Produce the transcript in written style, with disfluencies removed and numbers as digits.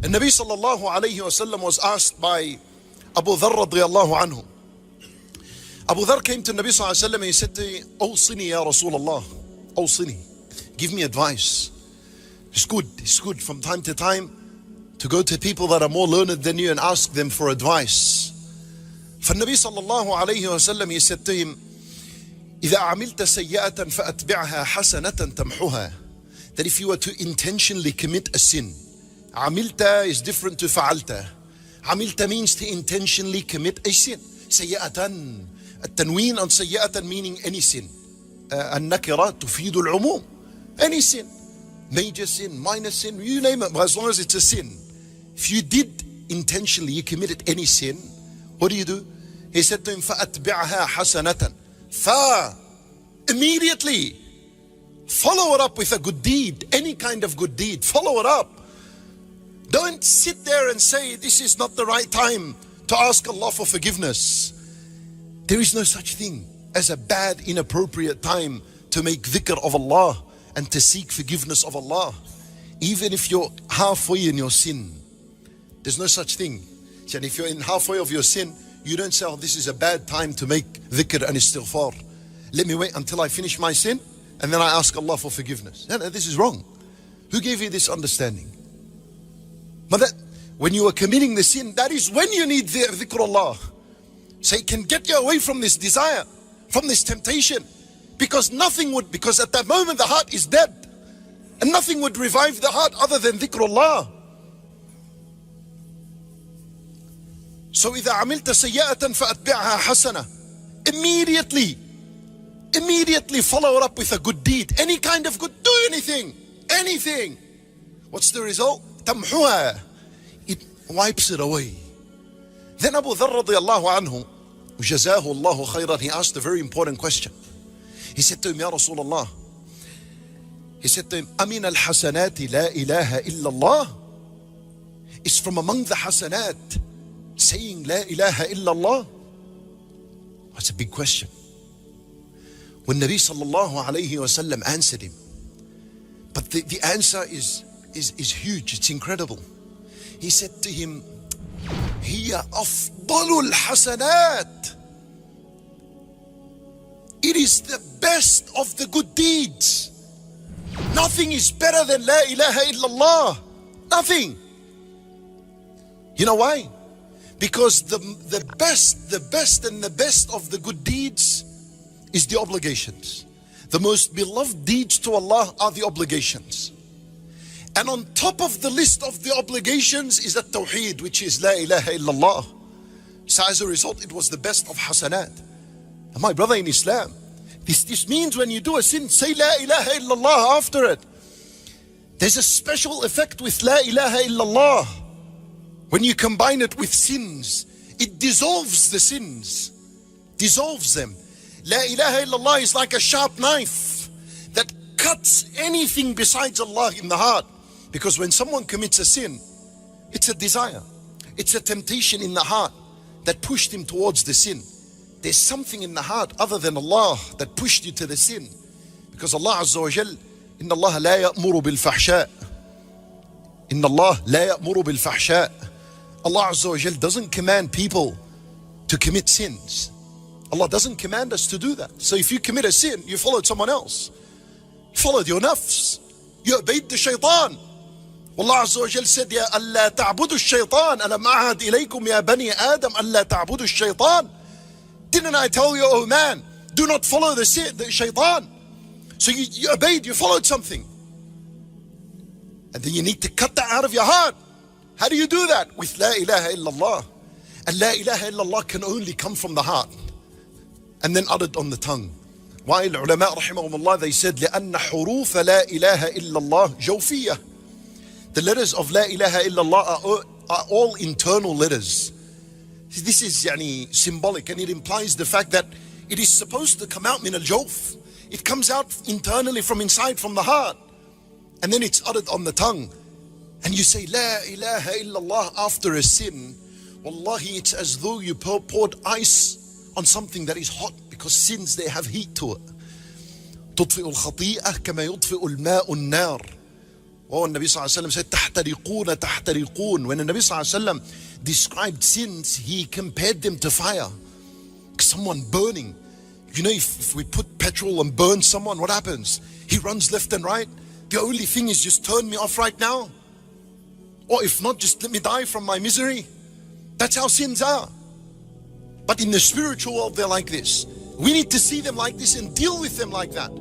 And Nabi sallallahu alayhi wasallam was asked by Abu Dharr radiyallahu anhu. Abu Dharr came to Nabi sallallahu alayhi wasallam and he said to him, "Awsini ya Rasulullah, awsini, give me advice." It's good from time to time to go to people that are more learned than you and ask them for advice. For Nabi sallallahu alayhi wasallam, he said to him, إذا عملت سيئة فأتبعها حسنة تمحها. That if you were to intentionally commit a sin, عملت is different to فعلت. عملت means to intentionally commit a sin. سيئة, التنوين on سيئة meaning any sin. النكرة تفيد العموم. Any sin, major sin, minor sin, you name it, as long as it's a sin. If you did intentionally, you committed any sin, what do? He said to him, فأتبعها حسنة. Immediately follow it up with a good deed, any kind of good deed, follow it up. Don't sit there and say this is not the right time to ask Allah for forgiveness. There is no such thing as a bad, inappropriate time to make dhikr of Allah and to seek forgiveness of Allah. Even if you're halfway in your sin, there's no such thing. And if you're in halfway of your sin, you don't say, oh, this is a bad time to make dhikr and istighfar. Let me wait until I finish my sin and then I ask Allah for forgiveness. No, this is wrong. Who gave you this understanding? But that, when you are committing the sin, that is when you need dhikrullah. So it can get you away from this desire, from this temptation. Because at that moment the heart is dead. And nothing would revive the heart other than dhikrullah. So إذا عملت سيئة فأتبعها حسنة. Immediately follow it up with a good deed. Any kind of good, do anything. What's the result? تمحوها. It wipes it away. Then Abu Dharr radiyallahu anhu, جزاه الله خيرا, he asked a very important question. He said to him, Ya Rasulullah, he said to him, أمن الحسنات لا إله إلا الله. It's from among the hasanat saying La ilaha illallah. That's a big question. When Nabi sallallahu alayhi wasallam answered him, but the answer is huge, it's incredible. He said to him, Hiya afdalul hasanat. It is the best of the good deeds. Nothing is better than La ilaha illallah. Nothing. You know why? Because the best of the good deeds is the obligations. The most beloved deeds to Allah are the obligations. And on top of the list of the obligations is the Tawhid, which is La ilaha illallah. So as a result, it was the best of hasanat. And my brother in Islam, this means when you do a sin, say La ilaha illallah after it. There's a special effect with La ilaha illallah. When you combine it with sins, it dissolves the sins, dissolves them. La ilaha illallah is like a sharp knife that cuts anything besides Allah in the heart. Because when someone commits a sin, it's a desire, it's a temptation in the heart that pushed him towards the sin. There's something in the heart other than Allah that pushed you to the sin. Because Allah Azza wa Jal, Inna Allah la ya'muru bil fahsha. Inna Allah la ya'muru bil fahsha. Allah Azza wa Jal doesn't command people to commit sins. Allah doesn't command us to do that. So if you commit a sin, you followed someone else. You followed your nafs. You obeyed the shaitan. Allah Azza wa Jal said, Ya alla ta'budu shaitan. Alam a'ad ilaykum ya bani Adam. Alla ta'budu shaitan. Didn't I tell you, oh man, do not follow the shaitan. So you obeyed, you followed something. And then you need to cut that out of your heart. How do you do that? With La ilaha illallah. And La ilaha illallah can only come from the heart and then uttered on the tongue. Why? Ulama rahimahumullah, they said, لأن حروف لا إله إلا الله جوفية. The letters of La ilaha illallah are all internal letters. This is symbolic, and it implies the fact that it is supposed to come out min al-jawf. It comes out internally from inside, from the heart. And then it's uttered on the tongue. And you say La ilaha illallah after a sin. Wallahi, it's as though you poured ice on something that is hot, because sins, they have heat to it. تطفئ الخطيئة كما يطفئ الماء النار Oh, Nabi Sallallahu Alaihi Wasallam said, تَحْتَرِقُونَ تَحْتَرِقُونَ. When the Nabi Sallallahu Alaihi Wasallam described sins, he compared them to fire. Someone burning. You know, if we put petrol and burn someone, what happens? He runs left and right. The only thing is just turn me off right now. Or if not, just let me die from my misery. That's how sins are. But in the spiritual world, they're like this. We need to see them like this and deal with them like that.